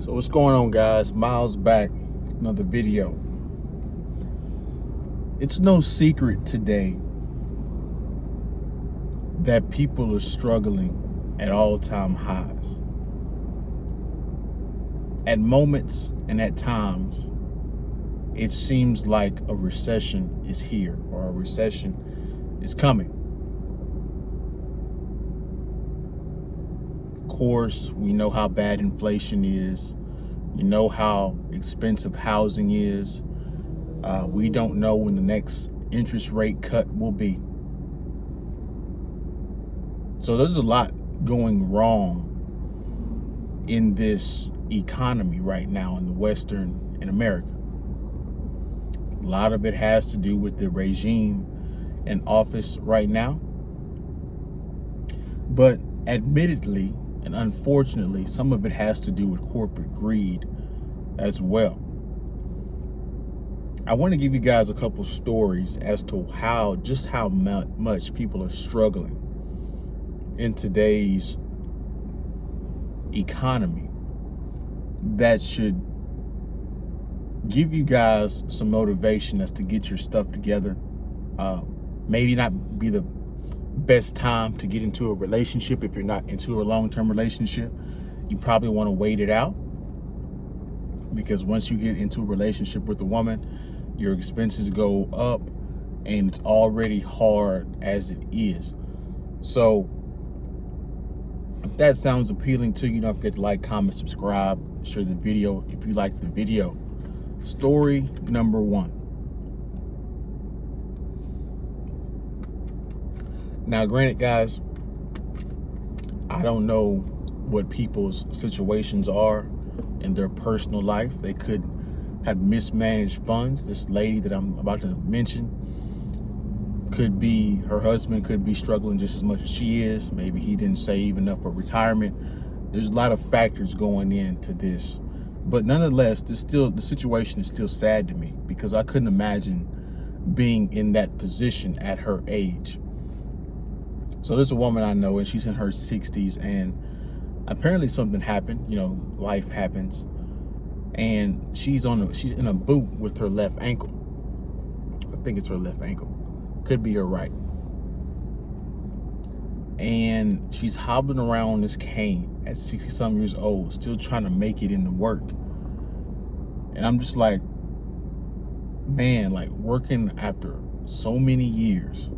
So what's going on, guys? Miles back, another video. It's no secret today that people are struggling at all-time highs. At moments and at times, it seems like a recession is here or a recession is coming. Of course, we know how bad inflation is. You know how expensive housing is. We don't know when the next interest rate cut will be. So there's a lot going wrong in this economy right now in the Western in America. A lot of it has to do with the regime in office right now. But admittedly, and unfortunately, some of it has to do with corporate greed as well. I want to give you guys a couple stories as to how much people are struggling in today's economy that should give you guys some motivation as to get your stuff together. Maybe not be the best time to get into a relationship if you're not into a long-term relationship. You probably want to wait it out, because once you get into a relationship with a woman, your expenses go up and it's already hard as it is. So if that sounds appealing to you, don't forget to like, comment, subscribe, share the video if you like the video. Story number one. Now, granted, guys, I don't know what people's situations are in their personal life. They could have mismanaged funds. This lady that I'm about to mention could be, her husband could be struggling just as much as she is. Maybe he didn't save enough for retirement. There's a lot of factors going into this. But nonetheless, the situation is still sad to me, because I couldn't imagine being in that position at her age. So there's a woman I know, and she's in her 60s, and apparently something happened. You know, life happens, and she's in a boot with her left ankle. I think it's her left ankle, could be her right. And she's hobbling around on this cane at 60-some years old, still trying to make it into work. And I'm just like, man, like, working after so many years,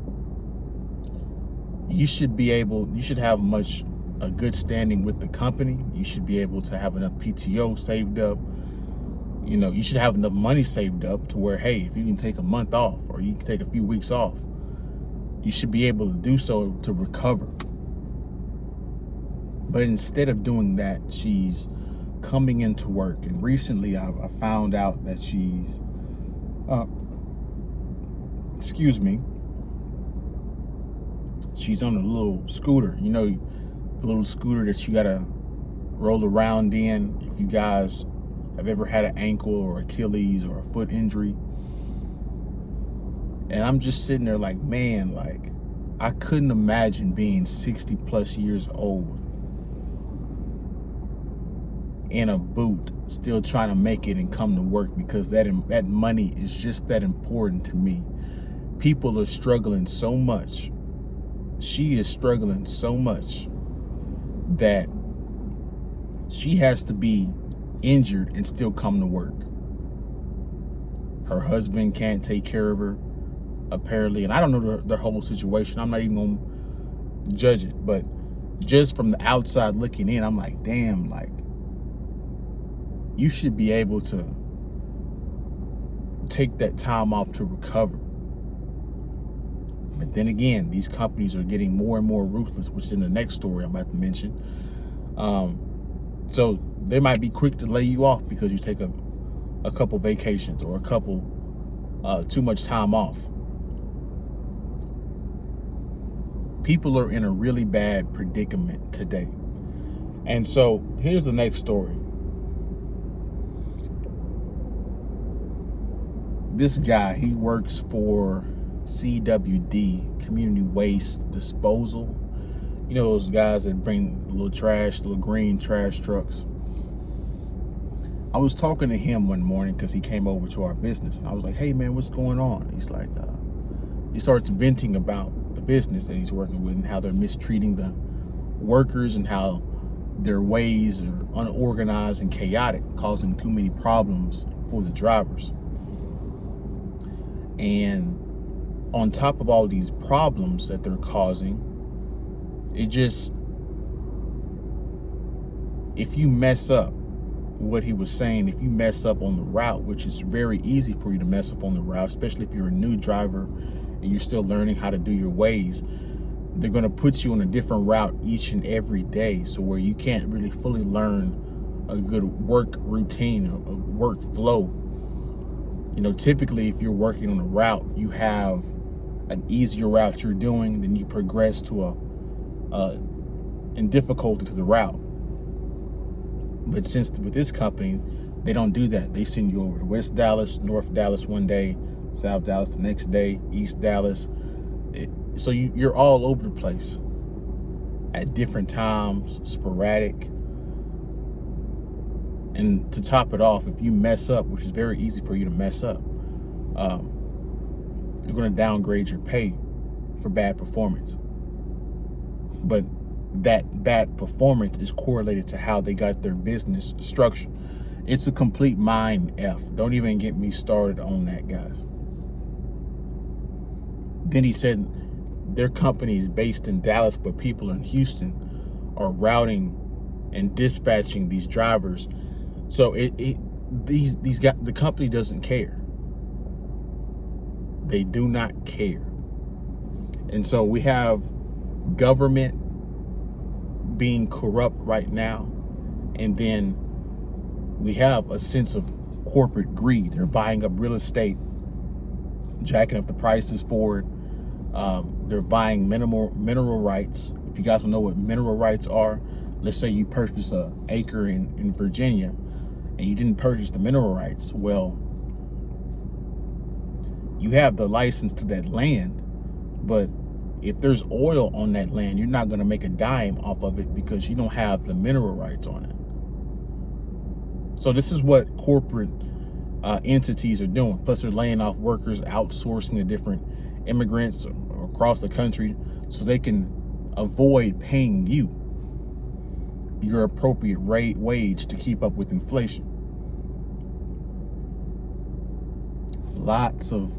you should have a good standing with the company. You should be able to have enough PTO saved up. You know, you should have enough money saved up to where, hey, if you can take a month off or you can take a few weeks off, you should be able to do so to recover. But instead of doing that, she's coming into work. And recently I found out that she's, she's on a little scooter, you know, the little scooter that you gotta roll around in if you guys have ever had an ankle or Achilles or a foot injury. And I'm just sitting there like, man, like, I couldn't imagine being 60 plus years old in a boot, still trying to make it and come to work, because that money is just that important to me. People are struggling so much. She is struggling so much that she has to be injured and still come to work. Her husband can't take care of her, apparently, and I don't know the whole situation. I'm not even gonna judge it, but just from the outside looking in, I'm like, damn, like, you should be able to take that time off to recover. But then again, these companies are getting more and more ruthless, which is in the next story I'm about to mention. So they might be quick to lay you off because you take a couple vacations or a couple too much time off. People are in a really bad predicament today. And so here's the next story. This guy, he works for CWD, Community Waste Disposal. You know those guys that bring little green trash trucks. I was talking to him one morning because he came over to our business, and I was like, "Hey man, what's going on?" He's like, he starts venting about the business that he's working with and how they're mistreating the workers and how their ways are unorganized and chaotic, causing too many problems for the drivers. And on top of all these problems that they're causing, it just, if you mess up, what he was saying, if you mess up on the route, which is very easy for you to mess up on the route, especially if you're a new driver and you're still learning how to do your ways, they're going to put you on a different route each and every day, so where you can't really fully learn a good work routine, a work flow. You know, typically if you're working on a route, you have an easier route you're doing, then you progress to in difficulty to the route. But since with this company, they don't do that. They send you over to West Dallas, North Dallas one day, South Dallas the next day, East Dallas. So you're all over the place at different times, sporadic. And to top it off, if you mess up, which is very easy for you to mess up, you're going to downgrade your pay for bad performance. But that bad performance is correlated to how they got their business structured. It's a complete mind F. Don't even get me started on that, guys. Then he said their company is based in Dallas, but people in Houston are routing and dispatching these drivers. So these guys, the company doesn't care. They do not care. And so we have government being corrupt right now, and then we have a sense of corporate greed. They're buying up real estate, jacking up the prices for it. They're buying mineral rights. If you guys don't know what mineral rights are, let's say you purchase an acre in Virginia and you didn't purchase the mineral rights. Well, you have the license to that land, but if there's oil on that land, you're not going to make a dime off of it because you don't have the mineral rights on it. So this is what corporate entities are doing. Plus, they're laying off workers, outsourcing to different immigrants across the country so they can avoid paying you your appropriate wage to keep up with inflation. Lots of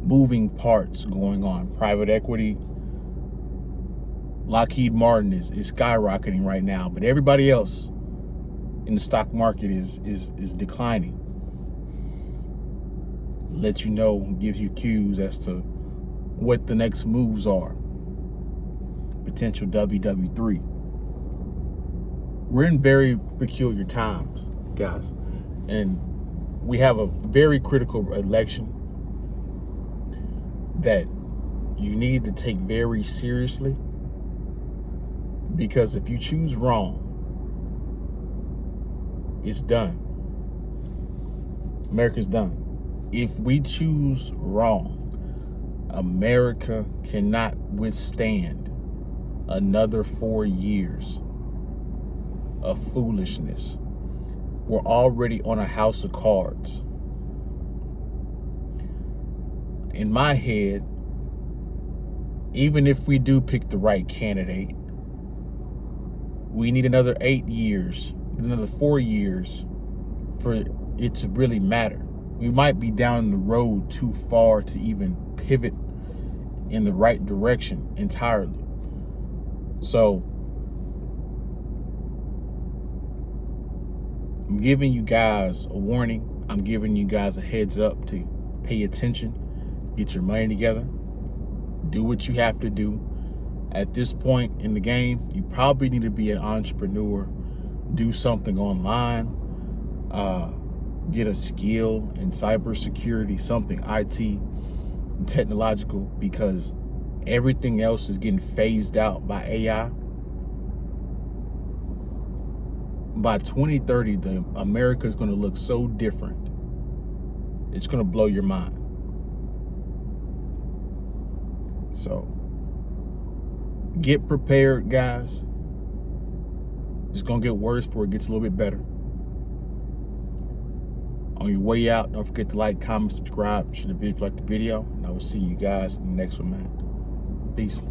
moving parts going on. Private equity, Lockheed Martin is skyrocketing right now, but everybody else in the stock market is declining. Lets you know, gives you cues as to what the next moves are. Potential WW3. We're in very peculiar times, guys, and we have a very critical election that you need to take very seriously, because if you choose wrong, it's done. America's done. If we choose wrong, America cannot withstand another 4 years of foolishness. We're already on a house of cards. In my head, even if we do pick the right candidate, we need another 8 years, another 4 years for it to really matter. We might be down the road too far to even pivot in the right direction entirely. So I'm giving you guys a warning. I'm giving you guys a heads up to pay attention, get your money together, do what you have to do. At this point in the game, you probably need to be an entrepreneur, do something online, get a skill in cybersecurity, something IT, technological, because everything else is getting phased out by AI. By 2030, America is going to look so different. It's going to blow your mind. So get prepared, guys. It's going to get worse before it gets a little bit better. On your way out, don't forget to like, comment, subscribe, share the video if you like the video, and I will see you guys in the next one, man. Peace.